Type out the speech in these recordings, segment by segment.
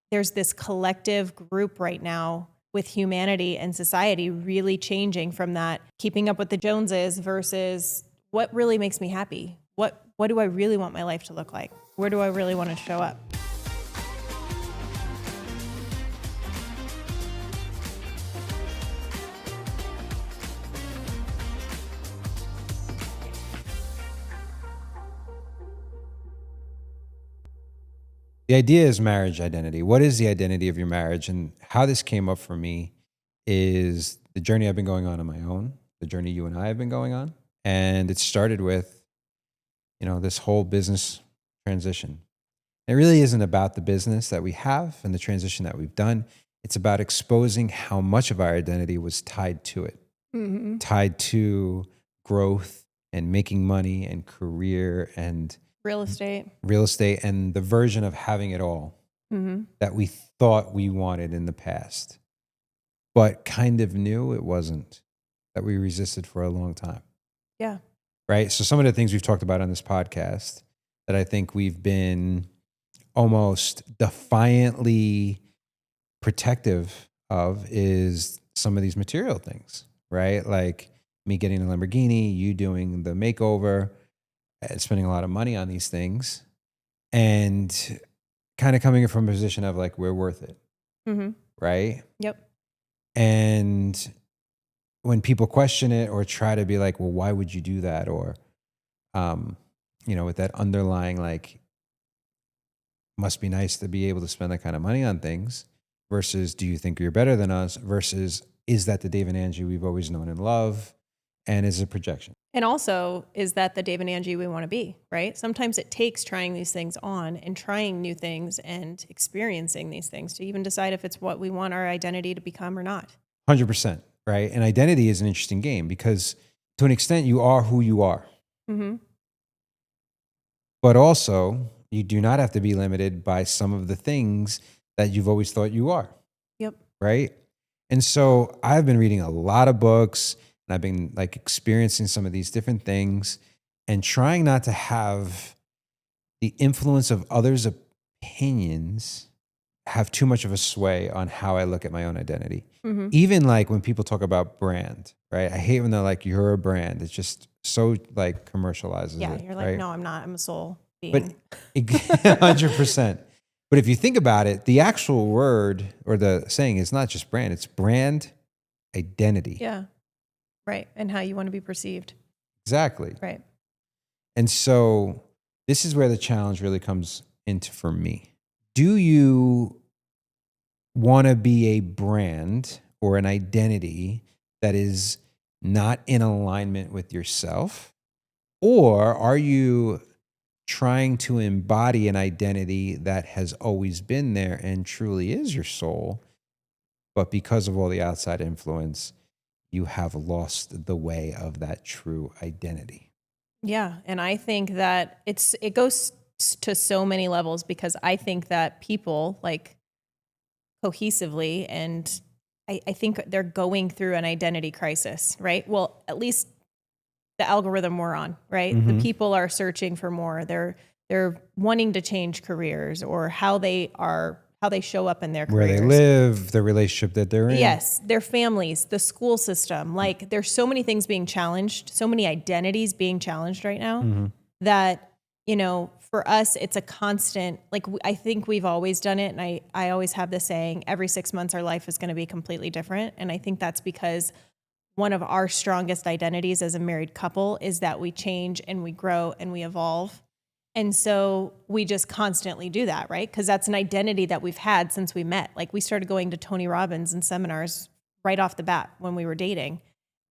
there's this collective group right now with humanity and society really changing from that keeping up with the Joneses versus what really makes me happy? What do I really want my life to look like? Where do I really want to show up? The idea is marriage identity. What is the identity of your marriage? And how this came up for me is the journey I've been going on my own, the journey you and I have been going on. And it started with, this whole business transition. It really isn't about the business that we have and the transition that we've done. It's about exposing how much of our identity was tied to it, tied to growth and making money and career and Real estate. and the version of having it all that we thought we wanted in the past, but kind of knew it wasn't, that we resisted for a long time. Yeah. Right? So some of the things we've talked about on this podcast that I think we've been almost defiantly protective of is some of these material things, right? Like me getting a Lamborghini, you doing the makeover, spending a lot of money on these things, and kind of coming from a position of like, we're worth it. Right? Yep. And when people question it or try to be like, well, why would you do that? Or, with that underlying, like, must be nice to be able to spend that kind of money on things versus do you think you're better than us versus is that the Dave and Angie we've always known and love and is a projection? And also, is that the Dave and Angie we want to be, right? Sometimes it takes trying these things on and trying new things and experiencing these things to even decide if it's what we want our identity to become or not. 100%, right? And identity is an interesting game because to an extent you are who you are. But also, you do not have to be limited by some of the things that you've always thought you are. Yep. Right? And so I've been reading a lot of books and I've been like experiencing some of these different things and trying not to have the influence of others' opinions have too much of a sway on how I look at my own identity. Even like when people talk about brand, right? I hate when they're like, you're a brand. It's just so like commercializes Yeah, it. you're like, right? no, I'm not. I'm a soul being. But 100%. But if you think about it, the actual word or the saying is not just brand, it's brand identity. Yeah. Right. And how you want to be perceived. Exactly. Right. And so this is where the challenge really comes into for me. Do you want to be a brand or an identity that is not in alignment with yourself? Or are you trying to embody an identity that has always been there and truly is your soul, but because of all the outside influence, you have lost the way of that true identity? Yeah. And I think that it goes to so many levels because I think that people like cohesively and I think they're going through an identity crisis, right? Well, at least the algorithm we're on, right? The people are searching for more. They're wanting to change careers or how they show up in their Where careers. they live, the relationship that they're in. Yes, their families, the school system. Like there's so many things being challenged, so many identities being challenged right now that, for us, it's a constant, like I think we've always done it. And I always have this saying, every 6 months, our life is going to be completely different. And I think that's because one of our strongest identities as a married couple is that we change and we grow and we evolve. And so we just constantly do that, right? Because that's an identity that we've had since we met. Like we started going to Tony Robbins and seminars right off the bat when we were dating.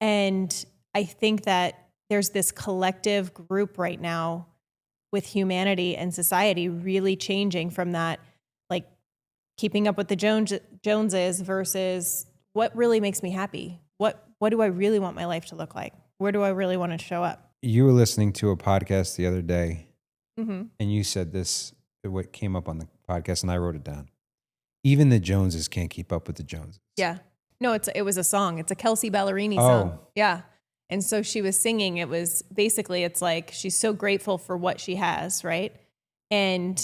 And I think that there's this collective group right now with humanity and society really changing from that, like keeping up with the Joneses versus what really makes me happy? What do I really want my life to look like? Where do I really want to show up? You were listening to a podcast the other day, and you said this, what came up on the podcast, and I wrote it down. Even the Joneses can't keep up with the Joneses. Yeah. No, it was a song. It's a Kelsey Ballerini song. Yeah. And so she was singing. It was basically, it's like she's so grateful for what she has, right? And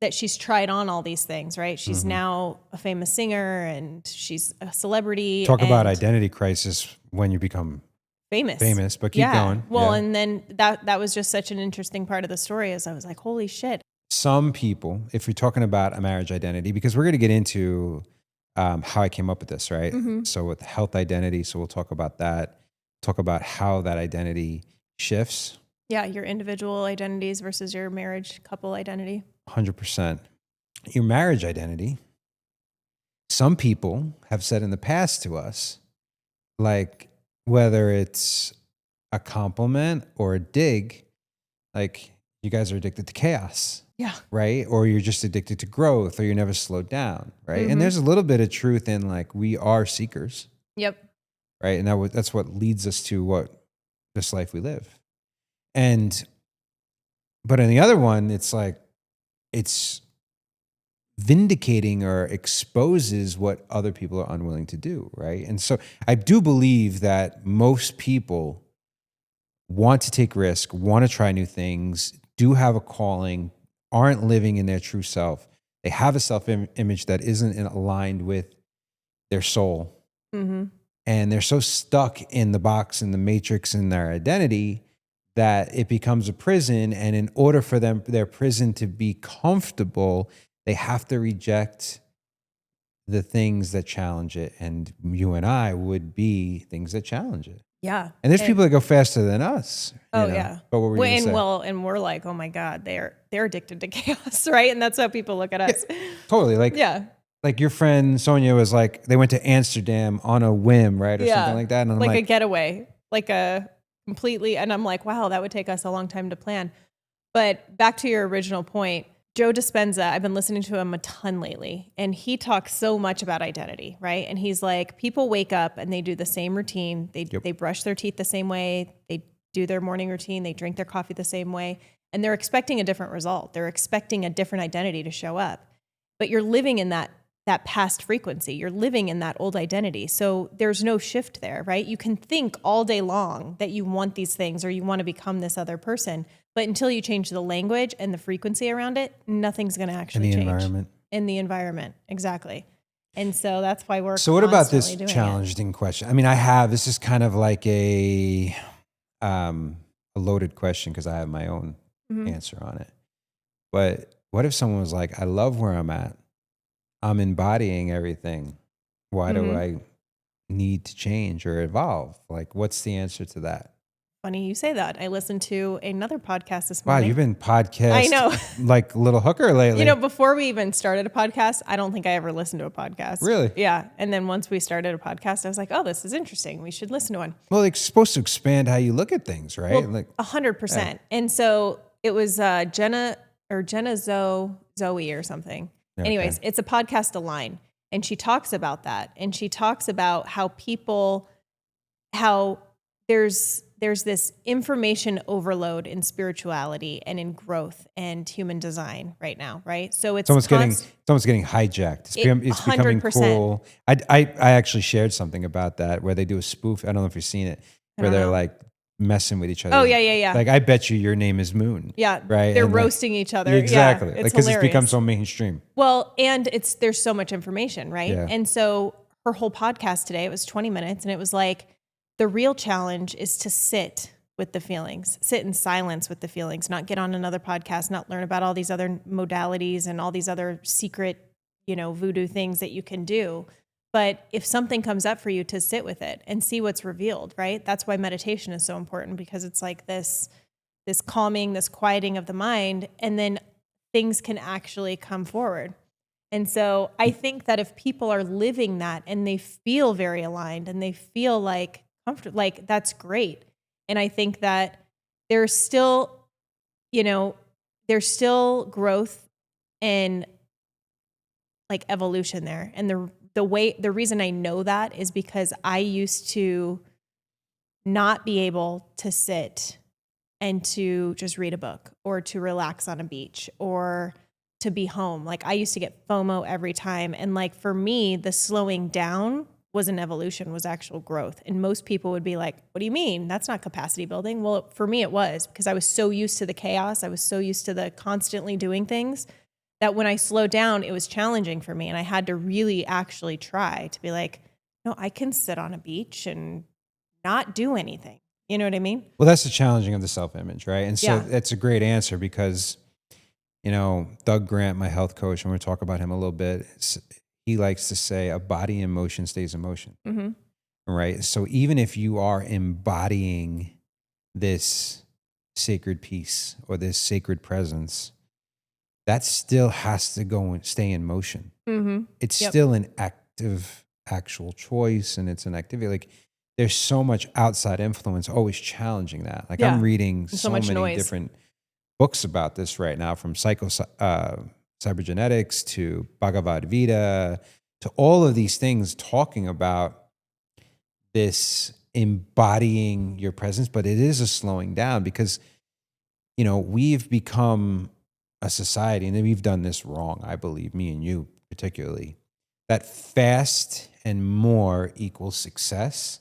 that she's tried on all these things, right? She's now a famous singer and she's a celebrity. Talk about and identity crisis when you become famous, but keep going. Well, Yeah. and then that was just such an interesting part of the story is I was like, holy shit. Some people, if we're talking about a marriage identity, because we're going to get into how I came up with this, right? So with health identity, so we'll talk about that, talk about how that identity shifts. Yeah, your individual identities versus your marriage couple identity. 100%. Your marriage identity, some people have said in the past to us, like whether it's a compliment or a dig, like you guys are addicted to chaos. Yeah. Right? Or you're just addicted to growth, or you never slowed down. Right? And there's a little bit of truth in like we are seekers. Yep. Right? And that's what leads us to what this life we live. But in the other one, it's like it's vindicating or exposes what other people are unwilling to do. Right? And so I do believe that most people want to take risk, want to try new things, do have a calling, aren't living in their true self. They have a self-image that isn't aligned with their soul. And they're so stuck in the box, in the matrix, in their identity that it becomes a prison. And in order for their prison to be comfortable, they have to reject the things that challenge it. And you and I would be things that challenge it. Yeah. And there's people that go faster than us. Oh, yeah. But what were you going to say? And we're like, oh my God, they're addicted to chaos, right? And that's how people look at us. Yeah, totally. Like your friend Sonia was like, they went to Amsterdam on a whim, right? Or something like that. And I'm like a getaway, like a completely, and I'm like, wow, that would take us a long time to plan. But back to your original point, Joe Dispenza, I've been listening to him a ton lately, and he talks so much about identity, right? And he's like, people wake up and they do the same routine. They brush their teeth the same way. They do their morning routine. They drink their coffee the same way. And they're expecting a different result. They're expecting a different identity to show up. But you're living in that past frequency. You're living in that old identity. So there's no shift there, right? You can think all day long that you want these things or you want to become this other person. But until you change the language and the frequency around it, nothing's going to actually change. In the environment, exactly. And so that's why we're So what about this challenging question? I mean, this is kind of like a loaded question because I have my own answer on it. But what if someone was like, I love where I'm at. I'm embodying everything. Why do I need to change or evolve? Like, what's the answer to that? Funny you say that. I listened to another podcast this morning. Wow, you've been podcast I know. like little hooker lately. Before we even started a podcast, I don't think I ever listened to a podcast. Really? Yeah. And then once we started a podcast, I was like, oh, this is interesting. We should listen to one. Well, it's supposed to expand how you look at things, right? Well, like 100%. Yeah. And so it was Jenna Zoe or something. Okay. Anyways, it's a podcast, Align. And she talks about that. And she talks about how there's this information overload in spirituality and in growth and human design right now, right? So it's almost getting hijacked. It's becoming cool. I actually shared something about that where they do a spoof. I don't know if you've seen it, where they're like messing with each other. Oh yeah. Like, I bet you your name is Moon. Yeah, right. They're roasting each other. Exactly. Yeah, because it's become so mainstream. Well, and there's so much information, right? Yeah. And so her whole podcast today, it was 20 minutes, and it was like, the real challenge is to sit with the feelings, sit in silence with the feelings, not get on another podcast, not learn about all these other modalities and all these other secret, voodoo things that you can do. But if something comes up for you, to sit with it and see what's revealed, right? That's why meditation is so important, because it's like this calming, this quieting of the mind, and then things can actually come forward. And so I think that if people are living that and they feel very aligned and they feel like comfortable, like, that's great. And I think that there's still growth and like evolution there. And the reason I know that is because I used to not be able to sit and to just read a book or to relax on a beach or to be home. Like, I used to get FOMO every time. And like, for me, the slowing down was an evolution, was actual growth. And most people would be like, what do you mean? That's not capacity building. Well, for me, it was, because I was so used to the chaos. I was so used to the constantly doing things that when I slowed down, it was challenging for me. And I had to really actually try to be like, no, I can sit on a beach and not do anything. You know what I mean? Well, that's the challenging of the self-image, right? And so Yeah. that's a great answer because, Doug Grant, my health coach, and we're going to talk about him a little bit. He likes to say a body in motion stays in motion, right? So even if you are embodying this sacred peace or this sacred presence, that still has to go and stay in motion. It's still an active, actual choice, and it's an activity. Like there's so much outside influence always challenging that. Like I'm reading so many noise. different books about this right now, from cybergenetics to Bhagavad Gita to all of these things talking about this embodying your presence, but it is a slowing down because, we've become a society, and we've done this wrong, I believe, me and you particularly, that fast and more equals success,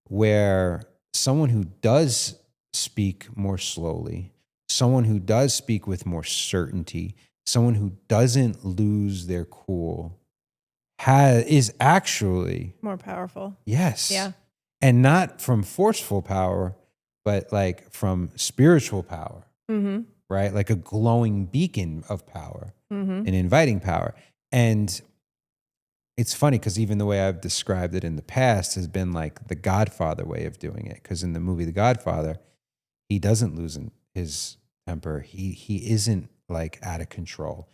where someone who does speak more slowly, someone who does speak with more certainty, someone who doesn't lose their cool is actually more powerful. Yes. Yeah. And not from forceful power, but like from spiritual power, right? Like a glowing beacon of power and inviting power. And it's funny because even the way I've described it in the past has been like the Godfather way of doing it. Because in the movie The Godfather, he doesn't lose his temper. He isn't like out of control.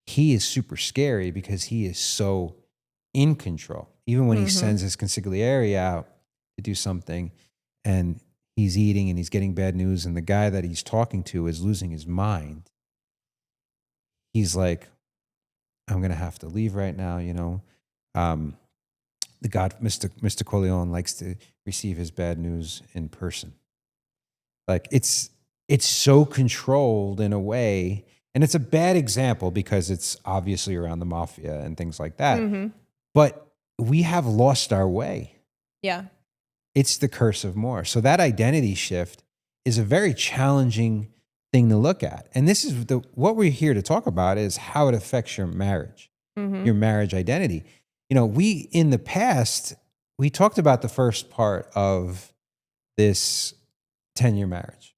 He is super scary because he is so in control. Even when he sends his consigliere out to do something and he's eating and he's getting bad news and the guy that he's talking to is losing his mind, he's like, I'm going to have to leave right now, Mr. Corleone likes to receive his bad news in person. Like it's so controlled in a way, and it's a bad example because it's obviously around the mafia and things like that. But we have lost our way. Yeah. It's the curse of more. So that identity shift is a very challenging thing to look at. And this is what we're here to talk about is how it affects your marriage, your marriage identity. We, in the past, we talked about the first part of this 10-year marriage.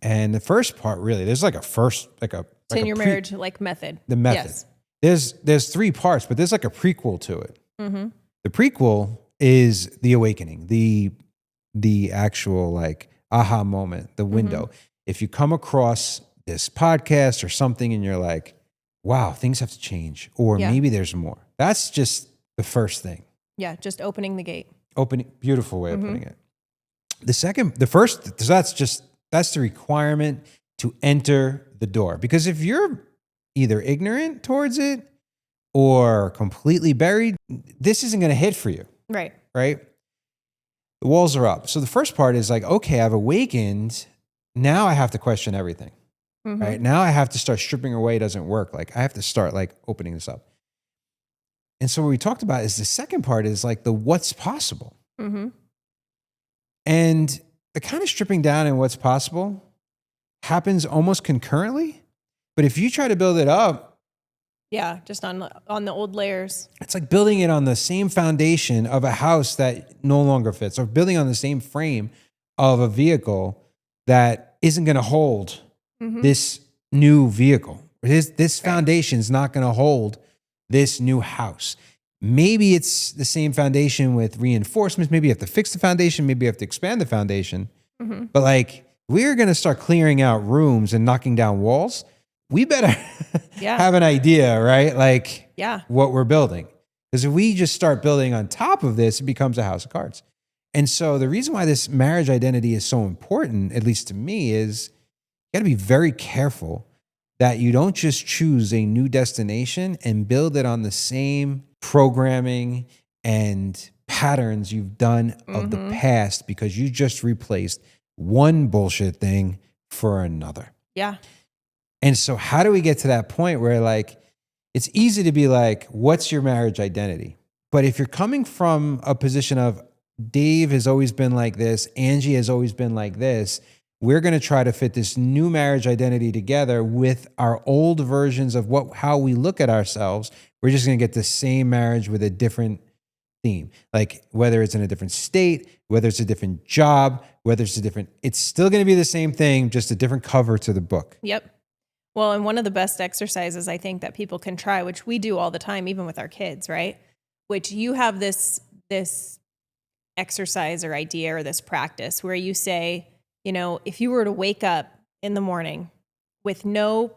And the first part, really, there's like a 10-year marriage, like method. The method. Yes. There's 3 parts, but there's like a prequel to it. The prequel is the awakening, the actual like aha moment, the window. If you come across this podcast or something and you're like, wow, things have to change, or maybe there's more. That's just the first thing. Yeah, just opening the gate. Beautiful way of putting it. That's the requirement to enter the door. Because if you're either ignorant towards it or completely buried, this isn't going to hit for you. Right. Right? The walls are up. So the first part is like, okay, I've awakened. Now I have to question everything. Right? Now I have to start stripping away. It doesn't work. Like I have to start like opening this up. And so what we talked about is the second part is like the what's possible. And the kind of stripping down in what's possible happens almost concurrently. But if you try to build it up, yeah, just on the old layers. It's like building it on the same foundation of a house that no longer fits, or building on the same frame of a vehicle that isn't going to hold this new vehicle. This foundation is not going to hold this new house. Maybe it's the same foundation with reinforcements. Maybe you have to fix the foundation. Maybe you have to expand the foundation. But like, we're going to start clearing out rooms and knocking down walls. We better have an idea, right? Like what we're building. Because if we just start building on top of this, it becomes a house of cards. And so the reason why this marriage identity is so important, at least to me, is you got to be very careful that you don't just choose a new destination and build it on the same programming and patterns you've done of the past because you just replaced one bullshit thing for another. Yeah. And so how do we get to that point where like, it's easy to be like, what's your marriage identity? But if you're coming from a position of Dave has always been like this, Angie has always been like this, we're going to try to fit this new marriage identity together with our old versions of how we look at ourselves. We're just going to get the same marriage with a different theme. Like whether it's in a different state, whether it's a different job, whether it's still going to be the same thing, just a different cover to the book. Yep. Well, and one of the best exercises I think that people can try, which we do all the time, even with our kids, right? Which you have this exercise or idea or this practice where you say, if you were to wake up in the morning with no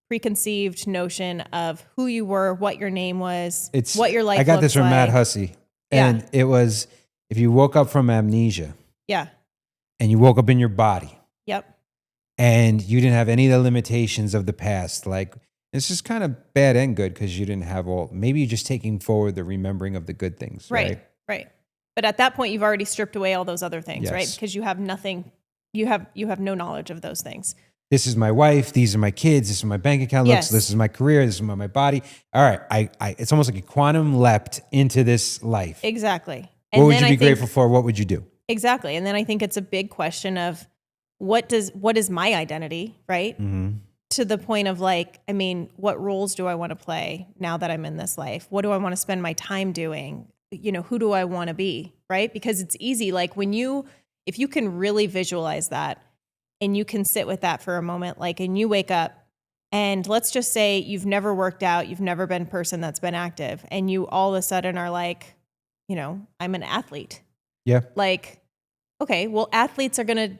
preconceived notion of who you were, what your name was, what your life I got looks this from like. Matt Hussey. And it was, if you woke up from amnesia. Yeah. And you woke up in your body. Yep. And you didn't have any of the limitations of the past. Like, this is kind of bad and good because you didn't have maybe you're just taking forward the remembering of the good things. Right. But at that point, you've already stripped away all those other things, Yes. right? Because you have nothing, you have no knowledge of those things. This is my wife. These are my kids. This is my bank account. Yes. This is my career. This is my body. All right. It's almost like a quantum leapt into this life. Exactly. What would you be grateful for? What would you do? Exactly. And then I think it's a big question of what is my identity, right? Mm-hmm. To the point of what roles do I want to play now that I'm in this life? What do I want to spend my time doing? Who do I want to be, right? Because it's easy. Like if you can really visualize that and you can sit with that for a moment, and you wake up and let's just say you've never worked out, you've never been a person that's been active, and you all of a sudden are like, I'm an athlete. Yeah. Okay, well, athletes are going to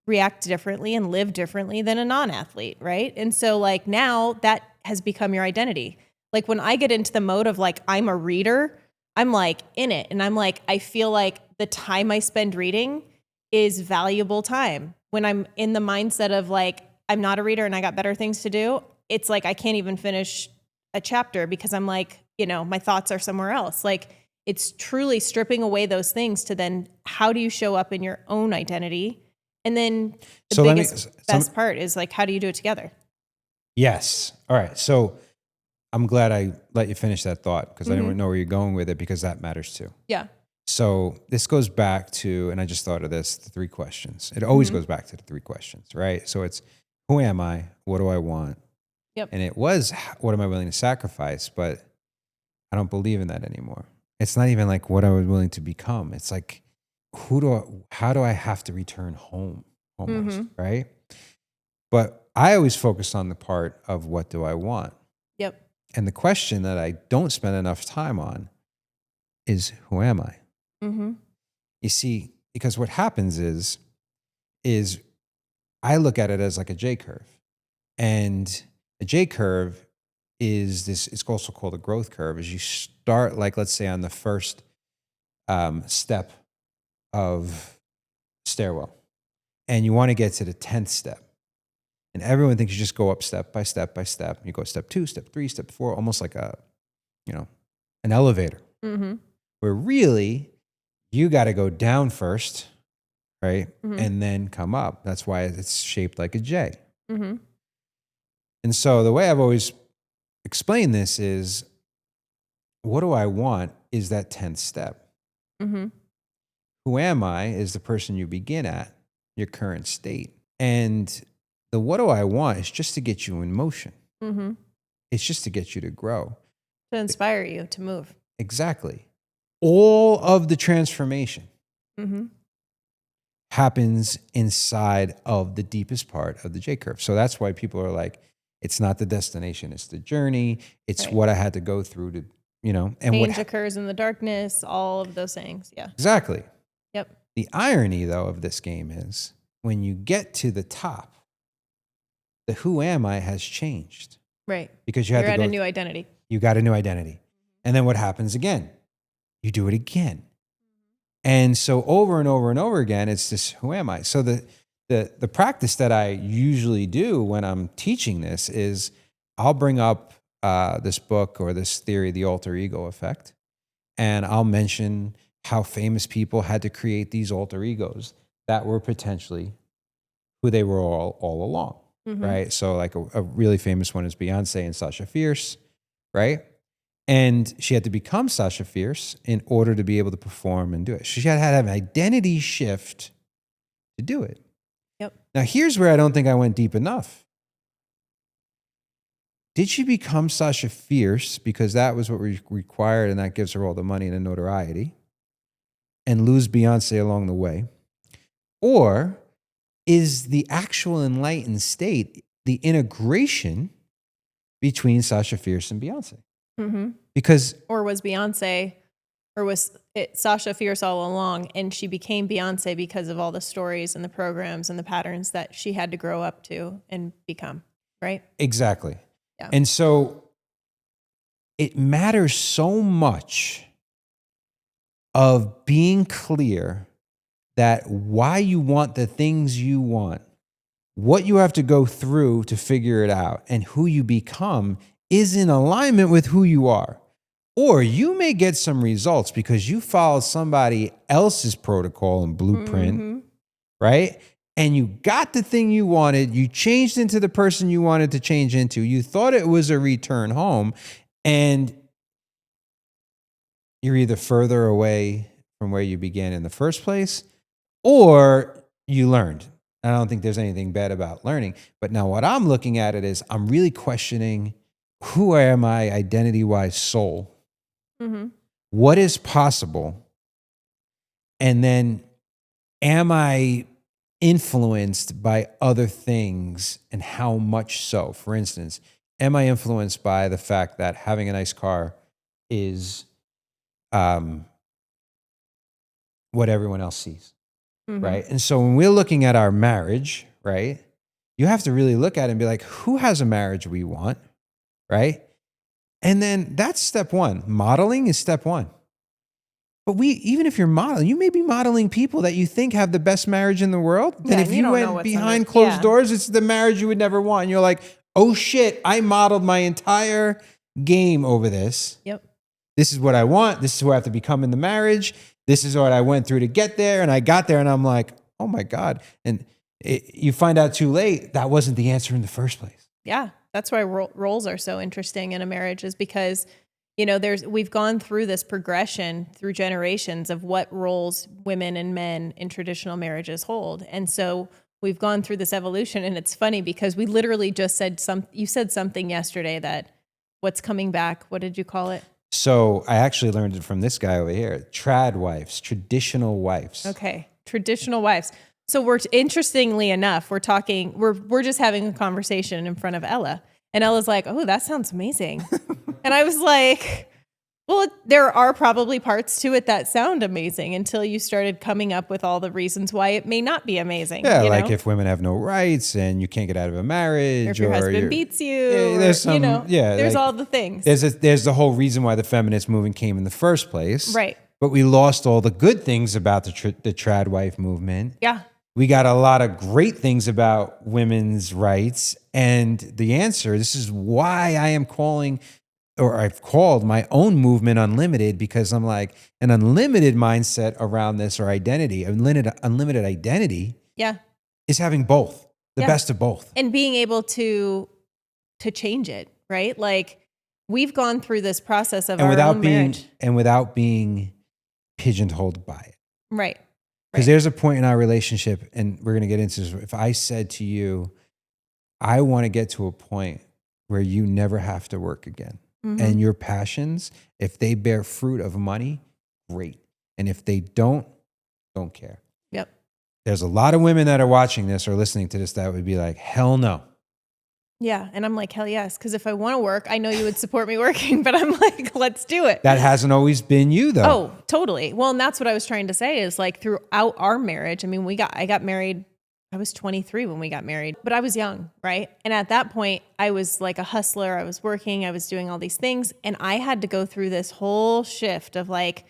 react differently and live differently than a non-athlete, right? And so now that has become your identity. When I get into the mode of I'm a reader, I'm in it. And I'm I feel like the time I spend reading is valuable time. When I'm in the mindset of I'm not a reader and I got better things to do, it's I can't even finish a chapter because I'm my thoughts are somewhere else. It's truly stripping away those things to then how do you show up in your own identity? And then the best part is how do you do it together? Yes. All right. So I'm glad I let you finish that thought because Mm-hmm. I didn't know where you're going with it because that matters too. Yeah. So this goes back to, and I just thought of this, the 3 questions. It always Mm-hmm. goes back to the 3 questions, right? So it's, who am I? What do I want? Yep. And it was, what am I willing to sacrifice? But I don't believe in that anymore. It's not even what I was willing to become. It's how do I have to return home almost, Mm-hmm. right? But I always focus on the part of what do I want? Yep. And the question that I don't spend enough time on is who am I? Mm-hmm. You see, because what happens is I look at it as like a J curve. And a J curve is this, it's also called a growth curve, is you start let's say on the first step of stairwell and you want to get to the 10th step. And everyone thinks you just go up step by step by step. You go step 2, step 3, step 4, almost like an elevator. Mm-hmm. Where really you got to go down first, right? Mm-hmm. And then come up. That's why it's shaped like a J. Mm-hmm. And so the way I've always explained this is, what do I want is that 10th step. Mm-hmm. Who am I is the person you begin at, your current state. And the what do I want is just to get you in motion. Mm-hmm. It's just to get you to grow. To inspire you to move. Exactly. All of the transformation Mm-hmm. happens inside of the deepest part of the J curve. So that's why people are like, it's not the destination, it's the journey. It's Right. what I had to go through to, and Change occurs in the darkness, all of those things. Yeah. Exactly. Yep. The irony though of this game is when you get to the top, the who am I has changed. Right. Because you're at a new identity. You got a new identity. And then what happens again? You do it again. And so over and over and over again, it's this, who am I? So the practice that I usually do when I'm teaching this is I'll bring up this book or this theory, the alter ego effect, and I'll mention how famous people had to create these alter egos that were potentially who they were all along, Mm-hmm. right? So like a really famous one is Beyonce and Sasha Fierce, right? And she had to become Sasha Fierce in order to be able to perform and do it. She had to have an identity shift to do it. Yep. Now, here's where I don't think I went deep enough. Did she become Sasha Fierce because that was what required and that gives her all the money and the notoriety, and lose Beyonce along the way? Or is the actual enlightened state the integration between Sasha Fierce and Beyonce? Mm-hmm. Because Or was Beyonce, or was it Sasha Fierce all along, and she became Beyonce because of all the stories and the programs and the patterns that she had to grow up to and become, right? exactly. Yeah. And so it matters so much of being clear that why you want the things you want, what you have to go through to figure it out, and who you become is in alignment with who you are. Or you may get some results because you followed somebody else's protocol and blueprint, Mm-hmm. right? And you got the thing you wanted. You changed into the person you wanted to change into. You thought it was a return home, and you're either further away from where you began in the first place, or you learned. I don't think there's anything bad about learning. But now what I'm looking at it is I'm really questioning, who am I identity-wise soul? Mm-hmm. What is possible? And then am I influenced by other things, and how much so? For instance, am I influenced by the fact that having a nice car is what everyone else sees, Mm-hmm. right? And so when we're looking at our marriage, right, you have to really look at it and be like, who has a marriage we want, right? And then that's step one. Modeling is step one. But even if you're modeling, you may be modeling people that you think have the best marriage in the world. Then Yeah, if and you you don't know went what's behind under- closed yeah. doors, it's the marriage you would never want. And you're like, oh shit, I modeled my entire game over this. Yep. This is what I want. This is who I have to become in the marriage. This is what I went through to get there. And I got there and I'm like, oh my God. And you find out too late, that wasn't the answer in the first place. Yeah. That's why roles are so interesting in a marriage, is because, you know, we've gone through this progression through generations of what roles women and men in traditional marriages hold. And so we've gone through this evolution, and it's funny because we literally just you said something yesterday that what's coming back, what did you call it? So I actually learned it from this guy over here. Trad wives, traditional wives. Okay. Traditional wives. So interestingly enough, we're just having a conversation in front of Ella, and Ella's like, oh, that sounds amazing. And I was like, well, there are probably parts to it that sound amazing until you started coming up with all the reasons why it may not be amazing. Yeah, you like know? if women have no rights and you can't get out of a marriage, Or if your husband beats you, yeah, there's some, there's like, all the things. There's the whole reason why the feminist movement came in the first place, Right. But we lost all the good things about the trad wife movement. Yeah. We got a lot of great things about women's rights, and the answer. This is why I am calling, or I've called my own movement Unlimited, because I'm like, an unlimited mindset around this, or identity, unlimited identity, Yeah. is having both, the Yeah. best of both. And being able to change it, right? Like, we've gone through this process of And our own marriage. without being pigeonholed by it. Right. Because there's a point in our relationship, and we're going to get into this. If I said to you, I want to get to a point where you never have to work again. Mm-hmm. And your passions, if they bear fruit of money, great. And if they don't care. Yep. There's a lot of women that are watching this or listening to this that would be like, hell no. Yeah. And I'm like, hell yes. Because if I want to work, I know you would support me working, but I'm like, let's do it. That hasn't always been you, though. Oh, totally. Well, and that's what I was trying to say is, like, throughout our marriage, I mean, I got married. I was 23 when we got married, but I was young, right? And at that point, I was like a hustler. I was working, I was doing all these things. And I had to go through this whole shift of like,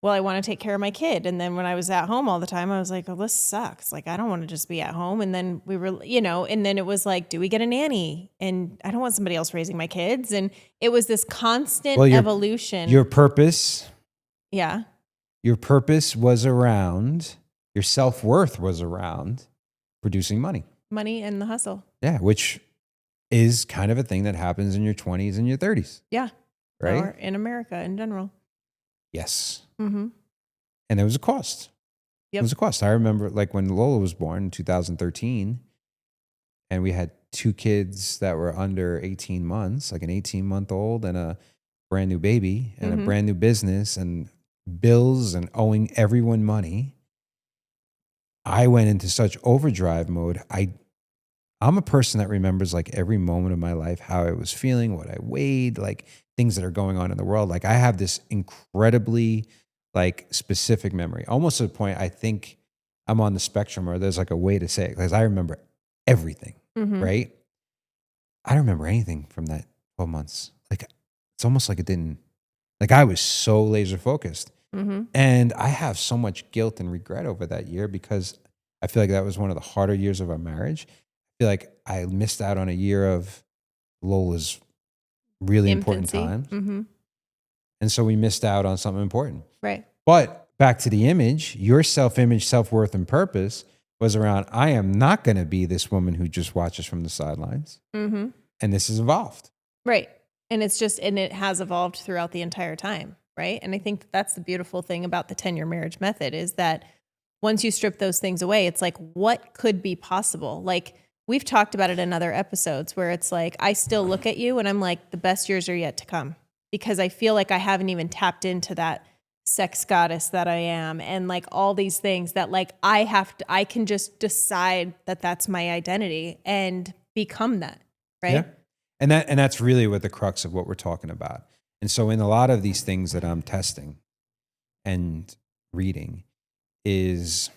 well, I want to take care of my kid. And then when I was at home all the time, I was like, oh, this sucks. Like, I don't want to just be at home. And then we were, and then it was like, do we get a nanny? And I don't want somebody else raising my kids. And it was this constant evolution. Your purpose. Yeah. Your purpose was around, your self-worth was around producing money. Money and the hustle. Yeah, which is kind of a thing that happens in your 20s and your 30s. Yeah. Right? Or in America in general. Yes. Mm-hmm. And there was a cost. It was a cost. I remember like when Lola was born in 2013 and we had two kids that were under 18 months, like an 18-month-old and a brand new baby and a brand new business and bills and owing everyone money. I went into such overdrive mode. I'm a person that remembers like every moment of my life, how I was feeling, what I weighed, like things that are going on in the world. Like I have this incredibly like specific memory, almost to the point I think I'm on the spectrum or there's like a way to say it because I remember everything, right? I don't remember anything from that 12 months. Like it's almost like it didn't, like I was so laser focused. And I have so much guilt and regret over that year because I feel like that was one of the harder years of our marriage. I feel like I missed out on a year of Lola's really important Infancy. times. And so we missed out on something important. Right. But back to the image, your self-image, self-worth, and purpose was around, I am not going to be this woman who just watches from the sidelines. And this has evolved. Right. And it's just, and it has evolved throughout the entire time. Right. And I think that's the beautiful thing about the 10-year marriage method is that once you strip those things away, it's like, what could be possible? Like we've talked about it in other episodes where it's like, I still look at you and I'm like, the best years are yet to come because I feel like I haven't even tapped into that sex goddess that I am. And like all these things that like, I can just decide that that's my identity and become that. Right. Yeah. And that's really what the crux of what we're talking about. And so in a lot of these things that I'm testing and reading is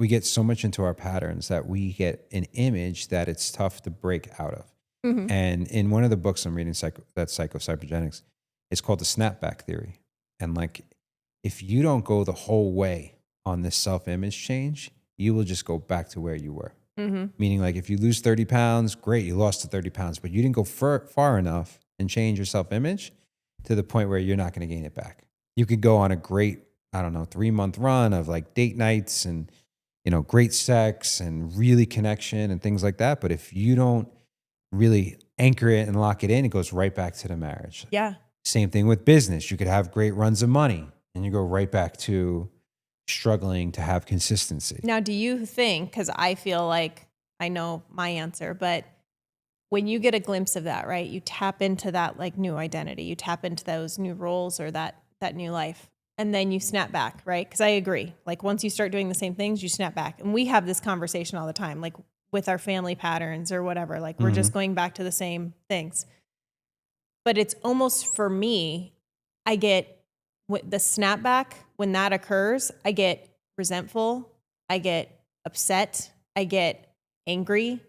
we get so much into our patterns that we get an image that it's tough to break out of. And in one of the books I'm reading, that's Psycho-Cybernetics, it's called the snapback theory. And like, if you don't go the whole way on this self-image change, you will just go back to where you were. Meaning like if you lose 30 pounds, great, you lost the 30 pounds, but you didn't go far enough and change your self-image to the point where you're not going to gain it back. You could go on a great, 3-month run of like date nights and, great sex and really connection and things like that. But if you don't really anchor it and lock it in, it goes right back to the marriage. Yeah. Same thing with business. You could have great runs of money and you go right back to struggling to have consistency. Now, do you think, because I feel like I know my answer, but when you get a glimpse of that, right, you tap into that like new identity, you tap into those new roles or that new life, and then you snap back, right? Because I agree. Like once you start doing the same things, you snap back. And we have this conversation all the time, like with our family patterns or whatever, like we're just going back to the same things. But it's almost for me, I get the snapback when that occurs, I get resentful, I get upset, I get angry,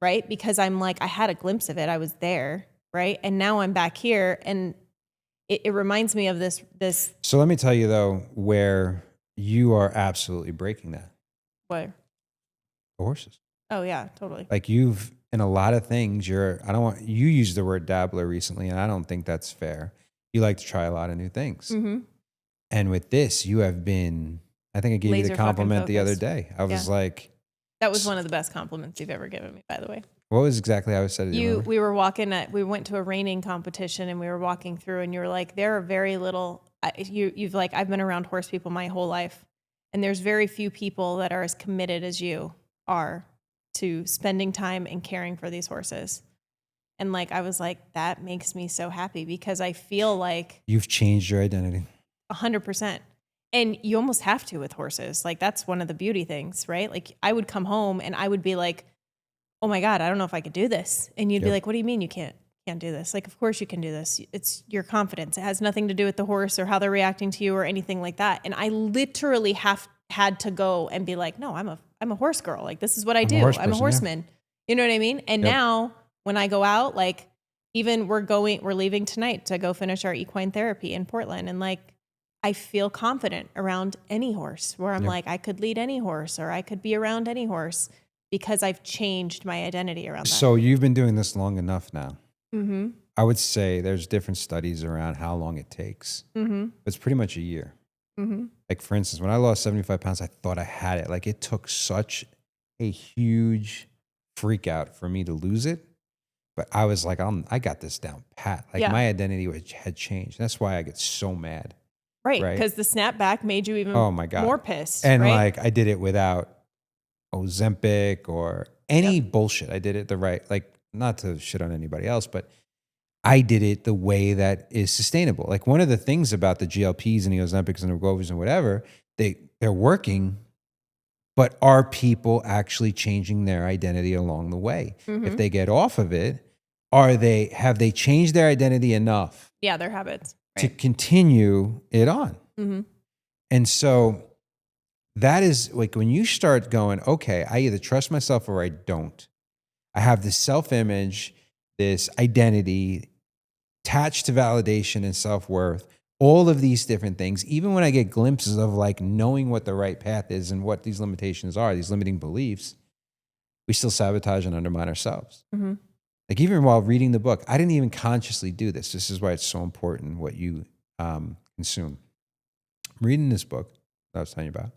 right? Because I'm like, I had a glimpse of it, I was there, right? And now I'm back here, and it reminds me of this. So let me tell you though, where you are absolutely breaking that. What? The horses. Oh yeah, totally. Like you've, in a lot of things, you used the word dabbler recently, and I don't think that's fair. You like to try a lot of new things. And with this, you have been, I think I gave you the compliment the other day. I was like. That was one of the best compliments you've ever given me, by the way. What was exactly how I said it? We went to a reining competition and we were walking through and you were like, there are very little, you've like, I've been around horse people my whole life. And there's very few people that are as committed as you are to spending time and caring for these horses. And like, I was like, that makes me so happy because I feel like you've changed your identity. 100%. And you almost have to with horses. Like that's one of the beauty things, right? Like I would come home and I would be like, oh my God, I don't know if I could do this. And you'd be like, what do you mean you can't do this? Like, of course you can do this. It's your confidence. It has nothing to do with the horse or how they're reacting to you or anything like that. And I literally had to go and be like, no, I'm a horse girl. Like this is what I do. I'm a horseman. Yeah. You know what I mean? And now when I go out, like even we're leaving tonight to go finish our equine therapy in Portland. And like, I feel confident around any horse where I'm like, I could lead any horse or I could be around any horse because I've changed my identity around that. So you've been doing this long enough now. I would say there's different studies around how long it takes. It's pretty much a year. Like for instance, when I lost 75 pounds, I thought I had it. Like it took such a huge freak out for me to lose it. But I was like, I got this down pat. Like my identity had changed. That's why I get so mad Right. right? Because the snapback made you even Oh my God. more pissed. And right? like I did it without Ozempic or any bullshit. I did it the right, like not to shit on anybody else, but I did it the way that is sustainable. Like one of the things about the GLPs and the Ozempics and the Wegovys and whatever, they're working, but are people actually changing their identity along the way? If they get off of it, have they changed their identity enough Yeah, their habits. to Right. continue it on? Mm-hmm. And so that is like when you start going, okay, I either trust myself or I don't. I have this self-image, this identity attached to validation and self-worth, all of these different things. Even when I get glimpses of like knowing what the right path is and what these limitations are, these limiting beliefs, we still sabotage and undermine ourselves. Mm-hmm. Like even while reading the book, I didn't even consciously do this. This is why it's so important what you consume. I'm reading this book that I was telling you about,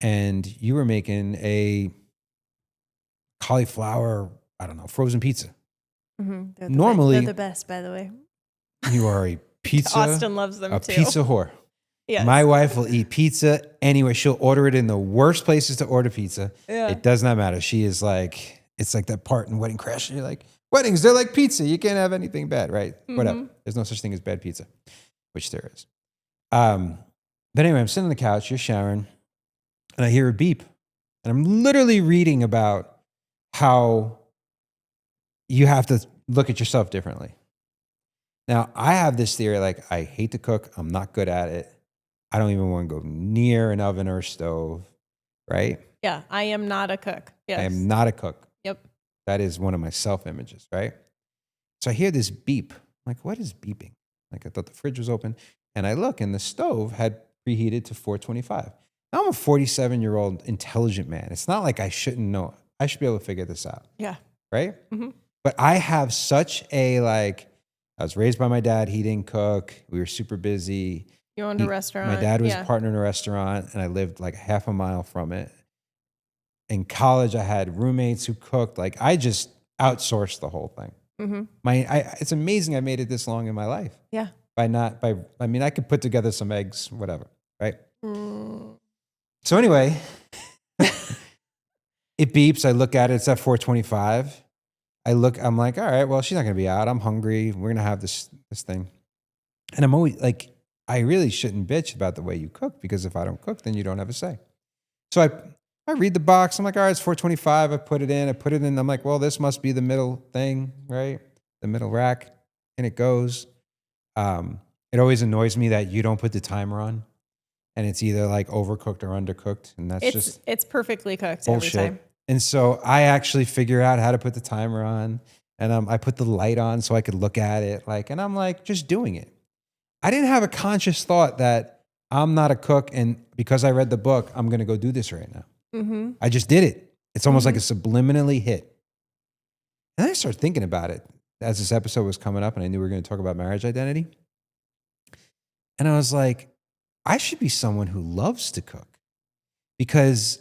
and you were making a cauliflower, I don't know, frozen pizza. Mm-hmm. Normally, they're the best, by the way. you are a pizza, Austin loves them a too. pizza whore. Yes. My wife will eat pizza anyway. She'll order it in the worst places to order pizza. Yeah. It does not matter. She is like, it's like that part in Wedding Crashers. You're like, weddings, they're like pizza. You can't have anything bad, right? Whatever. There's no such thing as bad pizza, which there is. But anyway, I'm sitting on the couch, you're showering, and I hear a beep. And I'm literally reading about how you have to look at yourself differently. Now, I have this theory, like I hate to cook. I'm not good at it. I don't even want to go near an oven or a stove, right? Yeah, I am not a cook. Yes. I am not a cook. Yep. That is one of my self-images, right? So I hear this beep. I'm like, what is beeping? Like I thought the fridge was open. And I look and the stove had preheated to 425. Now I'm a 47-year-old intelligent man. It's not like I shouldn't know. I should be able to figure this out. Yeah. Right? Mm-hmm. But I have such a like, I was raised by my dad. He didn't cook. We were super busy. You owned a restaurant. My dad was a partner in a restaurant and I lived like half a mile from it. In college, I had roommates who cooked. Like I just outsourced the whole thing. Mm-hmm. It's amazing I made it this long in my life. Yeah. I mean, I could put together some eggs, whatever, right? So anyway, it beeps. I look at it. It's at 425. I'm like, all right, well, she's not going to be out. I'm hungry. We're going to have this thing. And I'm always like, I really shouldn't bitch about the way you cook because if I don't cook, then you don't have a say. So I read the box. I'm like, all right, it's 425. I put it in. I'm like, well, this must be the middle thing, right? The middle rack. And it goes. It always annoys me that you don't put the timer on and it's either like overcooked or undercooked. And It's perfectly cooked bullshit. every time. And so I actually figure out how to put the timer on and I put the light on so I could look at it. And I'm like, just doing it. I didn't have a conscious thought that I'm not a cook. And because I read the book, I'm going to go do this right now. Mm-hmm. I just did it. It's almost like a subliminally hit. And I started thinking about it as this episode was coming up and I knew we were going to talk about marriage identity. And I was like, I should be someone who loves to cook because,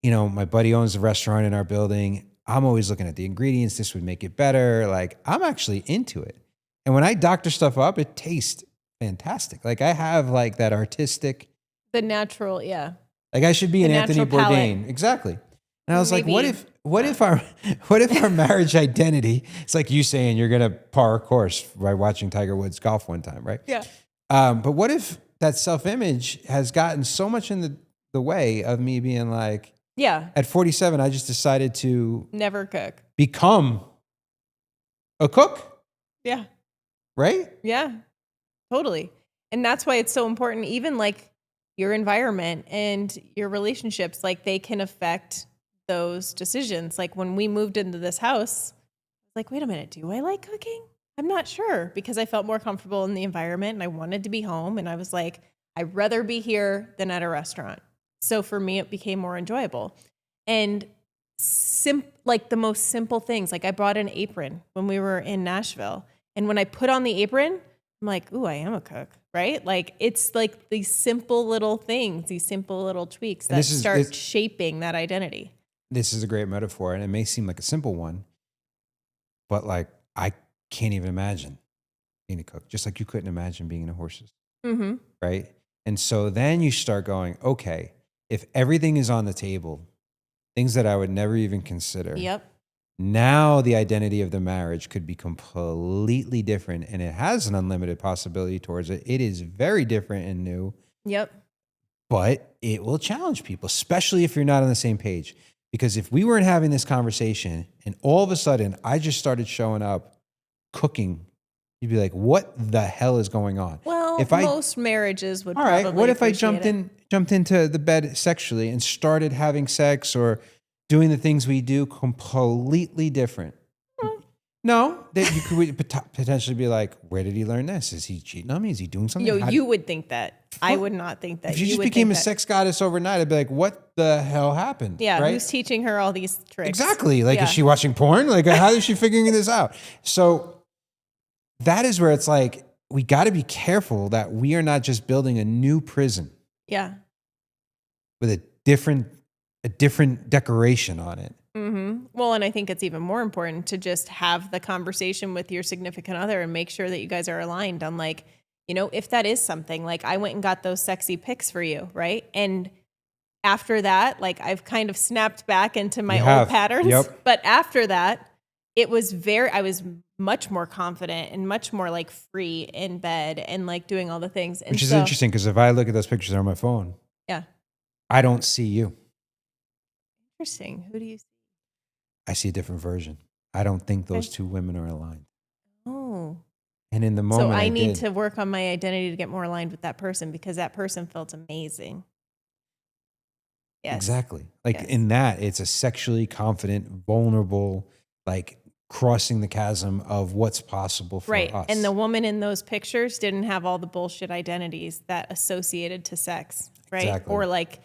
you know, my buddy owns a restaurant in our building. I'm always looking at the ingredients. This would make it better. Like I'm actually into it. And when I doctor stuff up, it tastes fantastic. Like I have like that artistic. The natural, yeah. Like I should be an Anthony natural palate. Bourdain. Exactly. And I was like, Maybe what if our marriage identity, it's like you saying you're going to par a course by watching Tiger Woods golf one time, right? Yeah. But what if that self-image has gotten so much in the way of me being like, yeah, at 47, I just decided to never cook. become a cook, Yeah. right? Yeah, totally. And that's why it's so important, even like your environment and your relationships, like they can affect those decisions. Like when we moved into this house, I was like, wait a minute, do I like cooking? I'm not sure because I felt more comfortable in the environment and I wanted to be home. And I was like, I'd rather be here than at a restaurant. So for me, it became more enjoyable. And like the most simple things, like I brought an apron when we were in Nashville. And when I put on the apron, I'm like, ooh, I am a cook, right? Like it's like these simple little things, these simple little tweaks that start shaping that identity. This is a great metaphor and it may seem like a simple one, but like I can't even imagine being a cook, just like you couldn't imagine being in a horse's Mm-hmm. right? And so then you start going, okay, if everything is on the table, things that I would never even consider, Yep. now the identity of the marriage could be completely different, and it has an unlimited possibility towards it. It is very different and new, Yep. but it will challenge people, especially if you're not on the same page. Because if we weren't having this conversation and all of a sudden I just started showing up cooking, you'd be like, what the hell is going on? Well, If I, most marriages would all right, probably what if I appreciate it. jumped into the bed sexually and started having sex or doing the things we do completely different? No, that you could potentially be like, where did he learn this? Is he cheating on me? Is he doing something? You would think that. I would not think that. If you just would became think a that. sex goddess overnight, I'd be like, what the hell happened? Yeah, right? who's teaching her all these tricks? Exactly. Like, Yeah. is she watching porn? Like, how is she figuring this out? So that is where it's like, we got to be careful that we are not just building a new prison Yeah. with a different decoration on it. Mm-hmm. Well, and I think it's even more important to just have the conversation with your significant other and make sure that you guys are aligned on, like, you know, if that is something, like I went and got those sexy pics for you, right? And after that, like I've kind of snapped back into my old patterns. Yep. But after that, I was much more confident and much more like free in bed and like doing all the things. And Which is interesting because if I look at those pictures on my phone, yeah. I don't see you. Interesting. Who do you see? I see a different version. I don't think those two women are aligned. Oh. And in the moment, So I need to work on my identity to get more aligned with that person because that person felt amazing. Yes. Exactly. Like in that, it's a sexually confident, vulnerable, like crossing the chasm of what's possible for us. And the woman in those pictures didn't have all the bullshit identities that associated to sex, right? Exactly. Or like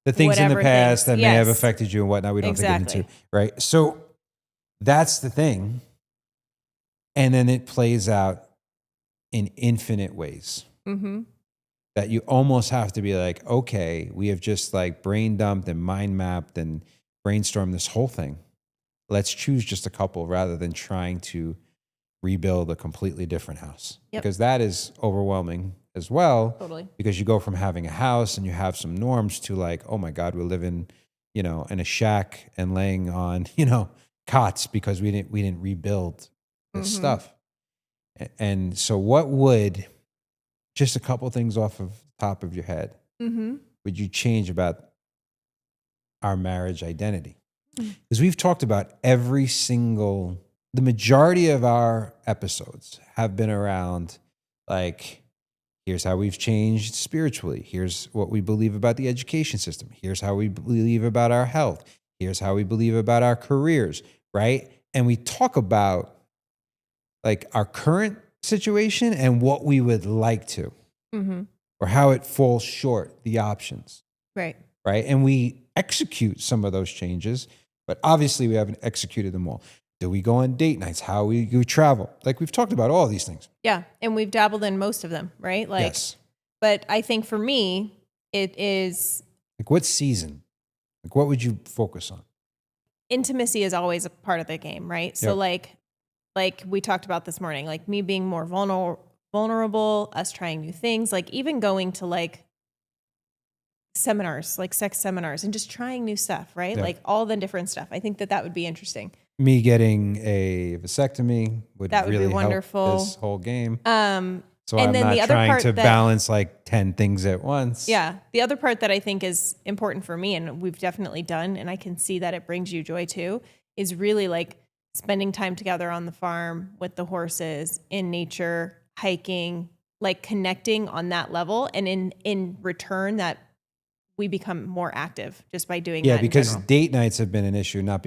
the things in the past that may have Yes. affected you and whatnot, we don't have to get into, right? So that's the thing. And then it plays out in infinite ways. Mm-hmm. That you almost have to be like, okay, we have just like brain dumped and mind mapped and brainstormed this whole thing. Let's choose just a couple rather than trying to rebuild a completely different house. Yep. Because that is overwhelming as well. Totally. Because you go from having a house and you have some norms to like, oh my God, we're living, you know, in a shack and laying on, you know, cots because we didn't rebuild this stuff. And so what would just a couple things off of the top of your head would you change about our marriage identity? Because we've talked about the majority of our episodes have been around like, here's how we've changed spiritually. Here's what we believe about the education system. Here's how we believe about our health. Here's how we believe about our careers, right? And we talk about like our current situation and what we would like to, or how it falls short, the options. Right. Right. And we execute some of those changes, but obviously we haven't executed them all. Do we go on date nights? How we travel? Like we've talked about all these things. Yeah. And we've dabbled in most of them, right? Like, yes. But I think for me, it is like what season? Like what would you focus on? Intimacy is always a part of the game, right? So like we talked about this morning, like me being more vulnerable, us trying new things, like even going to like seminars, like sex seminars and just trying new stuff, right? Yep. Like all the different stuff. I think that would be interesting. Me getting a vasectomy would really be wonderful. Help this whole game. So and I'm then not the other trying part to balance like 10 things at once. Yeah. The other part that I think is important for me, and we've definitely done, and I can see that it brings you joy too, is really like spending time together on the farm with the horses, in nature, hiking, like connecting on that level. And in return that we become more active just by doing that. Yeah, because date nights have been an issue, not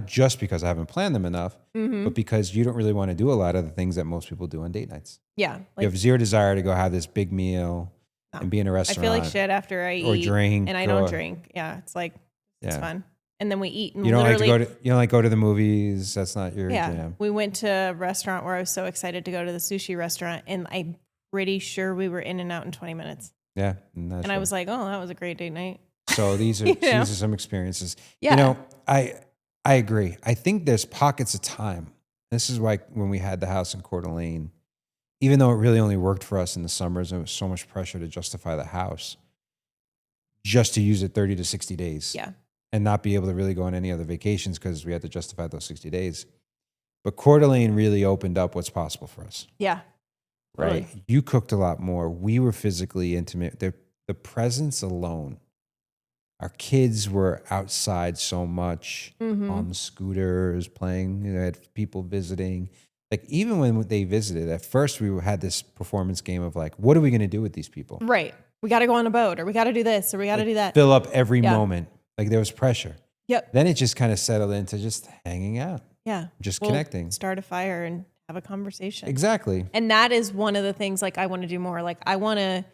just because I haven't planned them enough, but because you don't really want to do a lot of the things that most people do on date nights. Yeah. Like, you have zero desire to go have this big meal and be in a restaurant. I feel like shit after I eat. Or drink. And I don't drink. Yeah. It's like, it's fun. And then we eat and you don't like go to the movies. That's not your jam. We went to a restaurant where I was so excited to go to the sushi restaurant, and I'm pretty sure we were in and out in 20 minutes. Yeah. And I was like, oh, that was a great date night. So these are these are some experiences. Yeah. You know, I agree. I think there's pockets of time. This is like when we had the house in Coeur d'Alene. even though it really only worked for us in the summers, and it was so much pressure to justify the house just to use it 30 to 60 days. Yeah. And not be able to really go on any other vacations because we had to justify those 60 days. But Coeur d'Alene really opened up what's possible for us. Yeah. Right? Totally. You cooked a lot more. We were physically intimate. The presence alone. Our kids were outside so much on scooters playing. You know, had people visiting. Like even when they visited, at first we had this performance game of like, what are we going to do with these people? Right. We got to go on a boat, or we got to do this, or we got to do that. Fill up every moment. Like there was pressure. Yep. Then it just kind of settled into just hanging out. Yeah. Just connecting. Start a fire and have a conversation. Exactly. And that is one of the things like I want to do more. Like I want to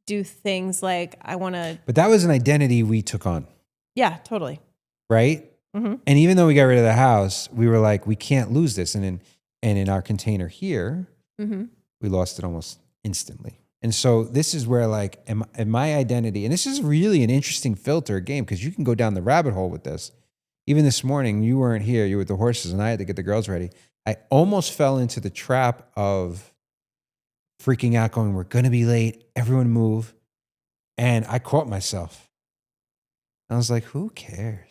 do things like I want to. But that was an identity we took on. Yeah, totally. Right? Mm-hmm. And even though we got rid of the house, we were like, we can't lose this. And in our container here, we lost it almost instantly. And so this is where like, am my identity, and this is really an interesting filter game because you can go down the rabbit hole with this. Even this morning, you weren't here, you were with the horses and I had to get the girls ready. I almost fell into the trap of freaking out going, we're going to be late, everyone move. And I caught myself. I was like, who cares?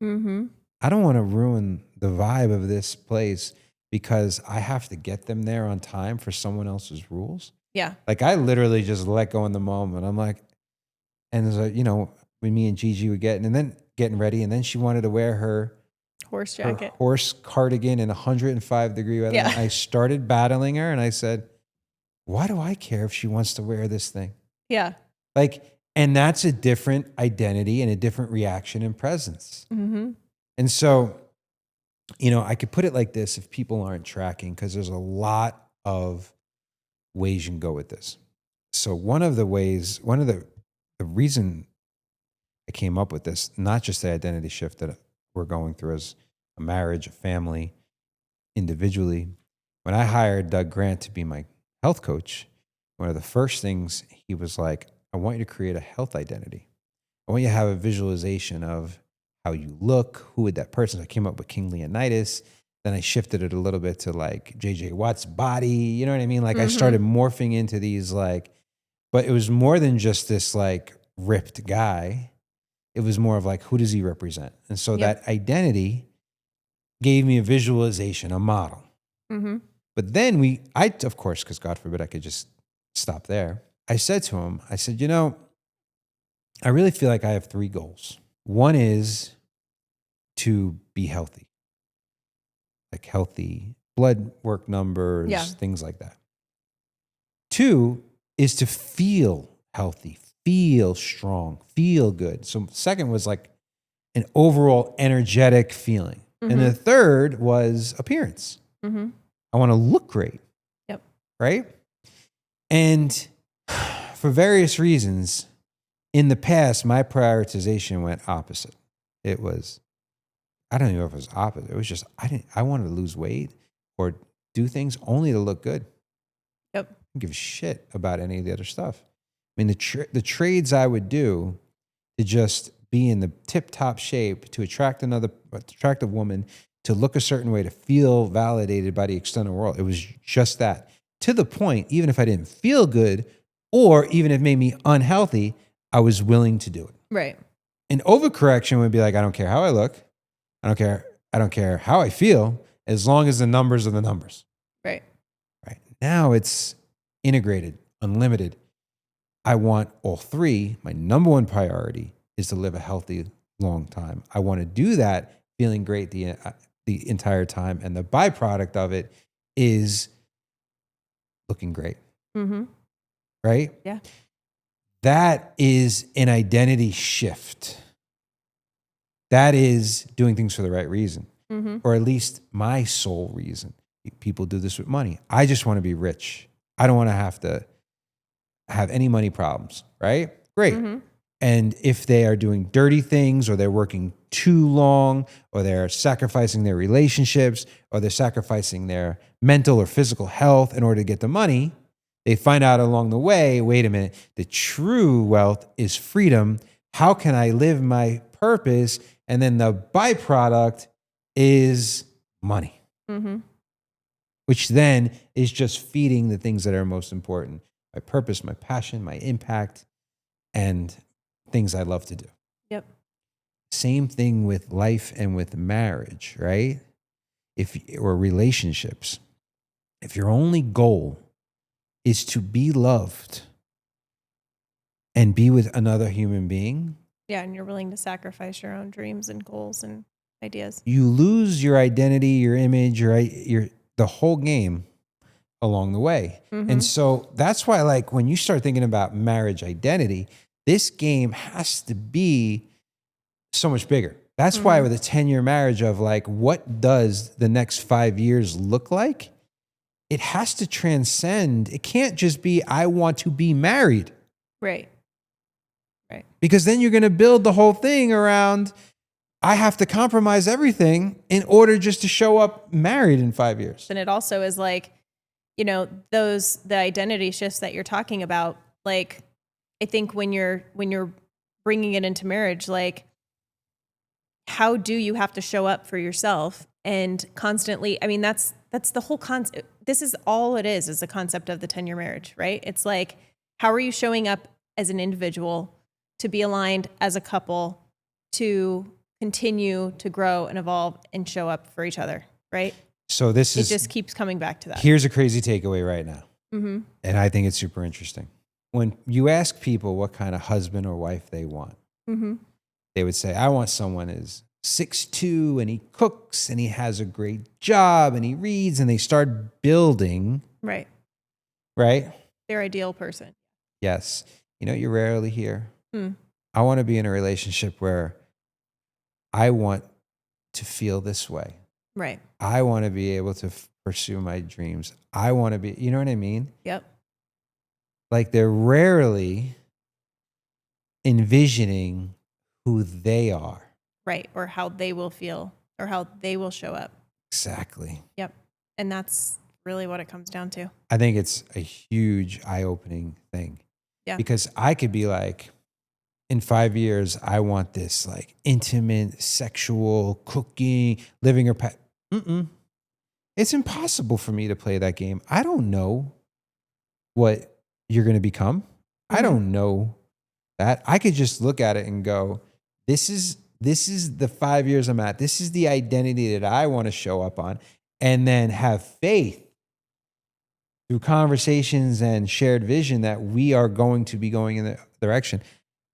I don't want to ruin the vibe of this place because I have to get them there on time for someone else's rules. Yeah. Like I literally just let go in the moment. I'm like, and there's a, you know, when me and Gigi were getting ready, and then she wanted to wear her horse jacket, her horse cardigan in 105-degree weather. Yeah. I started battling her and I said, why do I care if she wants to wear this thing? Yeah. Like, and that's a different identity and a different reaction and presence. And so, you know, I could put it like this if people aren't tracking, because there's a lot of ways you can go with this. So one of the reason I came up with this, not just the identity shift that we're going through as a marriage, a family, individually. When I hired Doug Grant to be my health coach, one of the first things he was like, I want you to create a health identity. I want you to have a visualization of how you look, who would that person. I came up with King Leonidas. Then I shifted it a little bit to like JJ Watt's body. You know what I mean? Like I started morphing into these like, but it was more than just this like ripped guy. It was more of like, who does he represent? And so that identity gave me a visualization, a model. But then I, of course, because God forbid I could just stop there. I said to him, I said, you know, I really feel like I have 3 goals. One is to be healthy, like healthy blood work numbers, things like that. 2 is to feel healthy, feel strong, feel good. So second was like an overall energetic feeling. And the third was appearance. I want to look great. Yep. Right? And for various reasons, in the past, my prioritization went opposite. It was, I don't even know if it was opposite. It was just, I wanted to lose weight or do things only to look good. Yep. I don't give a shit about any of the other stuff. I mean, the trades I would do to just be in the tip-top shape, to attract another attractive woman, to look a certain way, to feel validated by the external world. It was just that. To the point, even if I didn't feel good, or even if it made me unhealthy, I was willing to do it. Right. An overcorrection would be like, I don't care how I look. I don't care how I feel, as long as the numbers are the numbers. Right. Right. Now it's integrated, unlimited. I want all 3. My number one priority is to live a healthy, long time. I want to do that feeling great the entire time. And the byproduct of it is looking great. Right? Yeah. That is an identity shift. That is doing things for the right reason, or at least my sole reason. People do this with money. I just want to be rich. I don't want to have any money problems, right? Great. And if they are doing dirty things, or they're working too long, or they're sacrificing their relationships, or they're sacrificing their mental or physical health in order to get the money, they find out along the way, wait a minute, the true wealth is freedom. How can I live my purpose? And then the byproduct is money, which then is just feeding the things that are most important: my purpose, my passion, my impact, and things I love to do. Yep. Same thing with life and with marriage, right? Or relationships. If your only goal is to be loved and be with another human being, Yeah, and you're willing to sacrifice your own dreams and goals and ideas. you lose your identity, your image, your the whole game along the way. And so that's why, like, when you start thinking about marriage identity, this game has to be so much bigger. That's why with a 10-year marriage of like, what does the next 5 years look like? It has to transcend. It can't just be, I want to be married. Right. Right. Because then you're going to build the whole thing around, I have to compromise everything in order just to show up married in 5 years. And it also is like, you know, the identity shifts that you're talking about. Like, I think when you're bringing it into marriage, like, how do you have to show up for yourself and constantly? I mean, that's the whole concept. This is all it is the concept of the 10-year marriage, right? It's like, how are you showing up as an individual to be aligned as a couple to continue to grow and evolve and show up for each other, right? So it just keeps coming back to that. Here's a crazy takeaway right now. And I think it's super interesting. When you ask people what kind of husband or wife they want, they would say, I want someone who's 6'2" and he cooks and he has a great job and he reads, and they start building. Right. Right? Their ideal person. Yes. You know, you rarely hear, I want to be in a relationship where I want to feel this way. Right. I want to be able to pursue my dreams. I want to be, you know what I mean? Yep. Like, they're rarely envisioning who they are. Right. Or how they will feel or how they will show up. Exactly. Yep. And that's really what it comes down to. I think it's a huge eye-opening thing. Yeah. Because I could be like, in 5 years, I want this like intimate, sexual, cooking, living or pet. It's impossible for me to play that game. I don't know what you're going to become. I don't know that. I could just look at it and go, this is the 5 years I'm at. This is the identity that I want to show up on, and then have faith through conversations and shared vision that we are going to be going in the direction.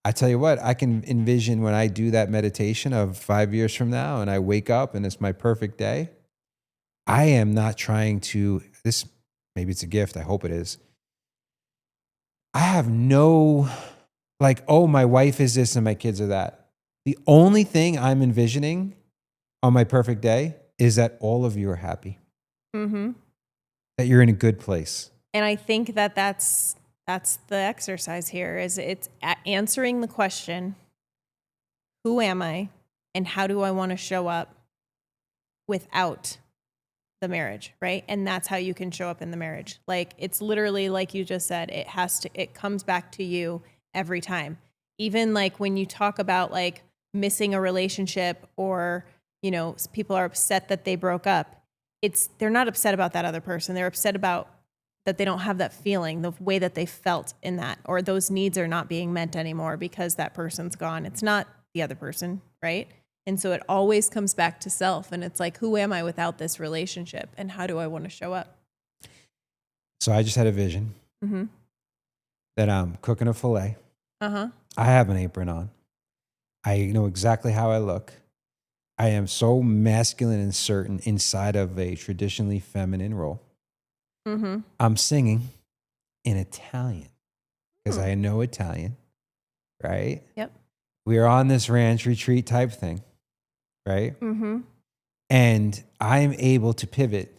I tell you what, I can envision when I do that meditation of 5 years from now and I wake up and it's my perfect day. I am not trying to, maybe it's a gift. I hope it is. I have no, like, oh, my wife is this and my kids are that. The only thing I'm envisioning on my perfect day is that all of you are happy. That you're in a good place. And I think that's the exercise here, is it's answering the question, who am I and how do I want to show up without the marriage, right? And that's how you can show up in the marriage. Like, it's literally like you just said, it comes back to you every time. Even like when you talk about like missing a relationship, or, you know, people are upset that they broke up. They're not upset about that other person. They're upset about that they don't have that feeling, the way that they felt in that, or those needs are not being met anymore because that person's gone. It's not the other person, right? And so it always comes back to self. And it's like, who am I without this relationship? And how do I want to show up? So I just had a vision that I'm cooking a filet. Uh-huh. I have an apron on. I know exactly how I look. I am so masculine and certain inside of a traditionally feminine role. I'm singing in Italian because I know Italian, right? Yep. We are on this ranch retreat type thing, right? And I'm able to pivot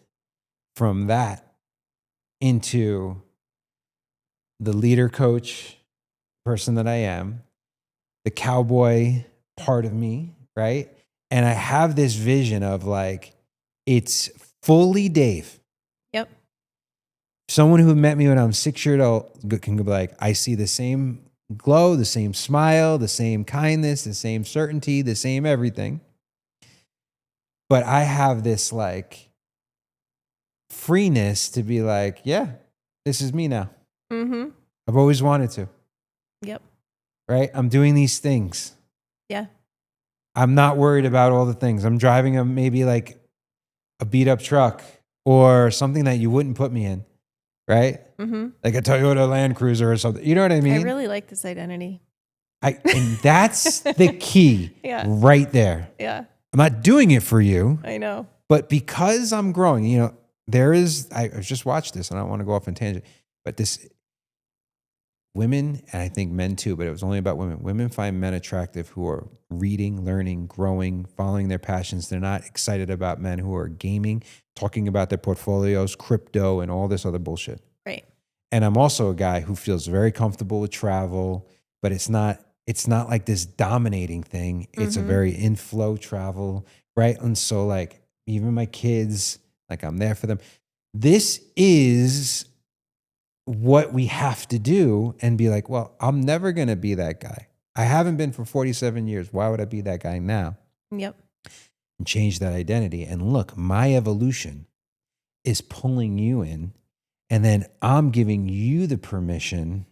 from that into the leader, coach, person that I am, the cowboy part of me, right? And I have this vision of like, it's fully Dave. Yep. Someone who met me when I'm 6 years old can be like, I see the same glow, the same smile, the same kindness, the same certainty, the same everything. But I have this like freeness to be like, yeah, this is me now. Mm-hmm. I've always wanted to, Yep. right? I'm doing these things. Yeah. I'm not worried about all the things. I'm driving maybe like a beat up truck or something that you wouldn't put me in, right? Mm-hmm. Like a Toyota Land Cruiser or something. You know what I mean? I really like this identity. And that's the key Yeah. right there. Yeah. I'm not doing it for you, I know. but because I'm growing, I just watched this and I don't want to go off on tangent, but this women, and I think men too, but it was only about women. Women find men attractive who are reading, learning, growing, following their passions. They're not excited about men who are gaming, talking about their portfolios, crypto, and all this other bullshit. Right. And I'm also a guy who feels very comfortable with travel, but it's not like this dominating thing. It's a very inflow travel, right? And so like even my kids, like I'm there for them. This is what we have to do and be like, well, I'm never going to be that guy. I haven't been for 47 years. Why would I be that guy now? Yep. And change that identity. And look, my evolution is pulling you in. And then I'm giving you the permission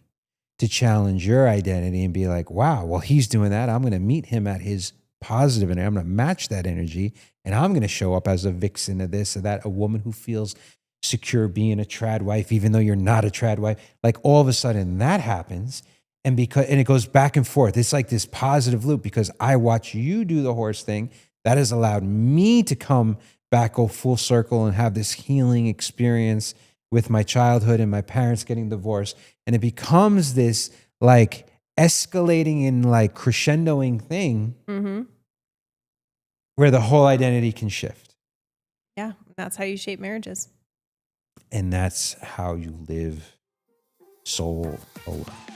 to challenge your identity and be like, wow, well, he's doing that. I'm going to meet him at his positive and I'm going to match that energy. And I'm going to show up as a vixen of this or that, a woman who feels secure being a trad wife, even though you're not a trad wife. Like all of a sudden that happens. And it goes back and forth. It's like this positive loop because I watch you do the horse thing. That has allowed me to come back, go full circle and have this healing experience with my childhood and my parents getting divorced. And it becomes this like escalating and like crescendoing thing where the whole identity can shift. Yeah. That's how you shape marriages. And that's how you live soul alive.